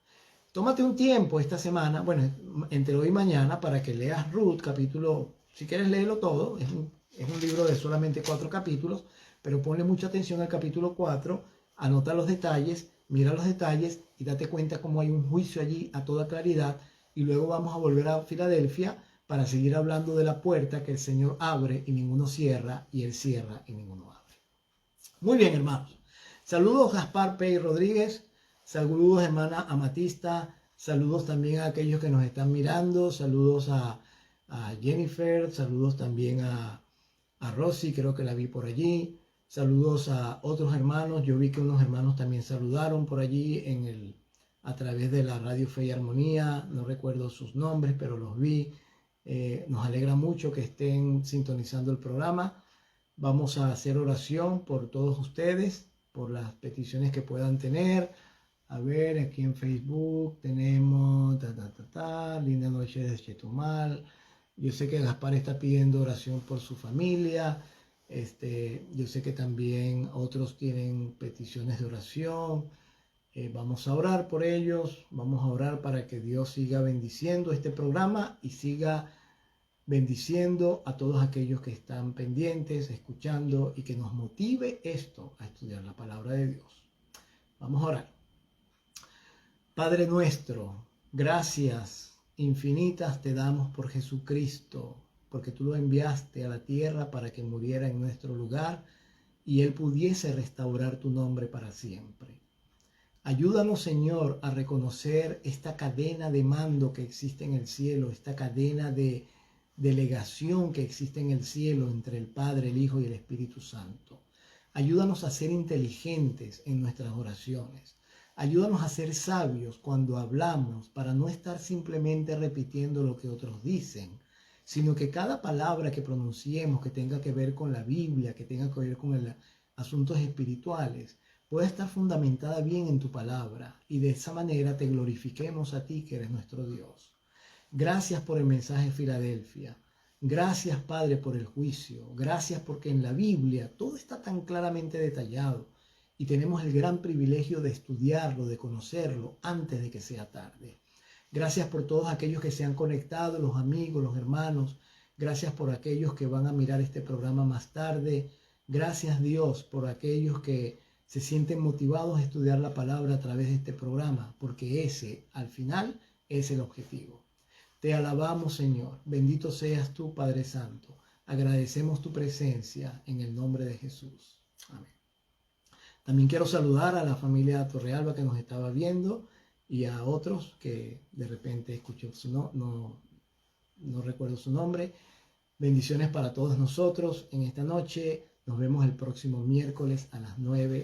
Tómate un tiempo esta semana, bueno, entre hoy y mañana, para que leas Ruth capítulo. Si quieres léelo todo, es un libro de solamente 4 capítulos, pero ponle mucha atención al capítulo 4, anota los detalles, mira los detalles y y date cuenta cómo hay un juicio allí a toda claridad, y luego vamos a volver a Filadelfia para seguir hablando de la puerta que el Señor abre y ninguno cierra, y Él cierra y ninguno abre. Muy bien, hermanos. Saludos Gaspar Pey Rodríguez, saludos hermana Amatista, saludos también a aquellos que nos están mirando, saludos a Jennifer, saludos también a Rosy, creo que la vi por allí, saludos a otros hermanos, yo vi que unos hermanos también saludaron por allí a través de la Radio Fe y Armonía, no recuerdo sus nombres, pero los vi. Nos alegra mucho que estén sintonizando el programa. Vamos a hacer oración por todos ustedes, por las peticiones que puedan tener. A ver, aquí en Facebook tenemos linda noche desde Chetumal. Yo sé que Gaspar está pidiendo oración por su familia. Yo sé que también otros tienen peticiones de oración. Vamos a orar por ellos. Vamos a orar para que Dios siga bendiciendo este programa y siga bendiciendo a todos aquellos que están pendientes, escuchando, y que nos motive esto a estudiar la palabra de Dios. Vamos a orar. Padre nuestro, gracias infinitas te damos por Jesucristo, porque tú lo enviaste a la tierra para que muriera en nuestro lugar y Él pudiese restaurar tu nombre para siempre. Ayúdanos, Señor, a reconocer esta cadena de mando que existe en el cielo, esta cadena de delegación que existe en el cielo entre el Padre, el Hijo y el Espíritu Santo. Ayúdanos a ser inteligentes en nuestras oraciones. Ayúdanos a ser sabios cuando hablamos, para no estar simplemente repitiendo lo que otros dicen, sino que cada palabra que pronunciemos que tenga que ver con la Biblia, que tenga que ver con asuntos espirituales, pueda estar fundamentada bien en tu palabra, y de esa manera te glorifiquemos a ti, que eres nuestro Dios. Gracias por el mensaje de Filadelfia. Gracias, Padre, por el juicio. Gracias porque en la Biblia todo está tan claramente detallado y tenemos el gran privilegio de estudiarlo, de conocerlo antes de que sea tarde. Gracias por todos aquellos que se han conectado, los amigos, los hermanos. Gracias por aquellos que van a mirar este programa más tarde. Gracias, Dios, por aquellos que se sienten motivados a estudiar la palabra a través de este programa, porque ese, al final, es el objetivo. Te alabamos, Señor. Bendito seas tú, Padre Santo. Agradecemos tu presencia en el nombre de Jesús. Amén. También quiero saludar a la familia Torrealba que nos estaba viendo, y a otros que de repente escuché no recuerdo su nombre. Bendiciones para todos nosotros en esta noche. Nos vemos el próximo miércoles a las 9.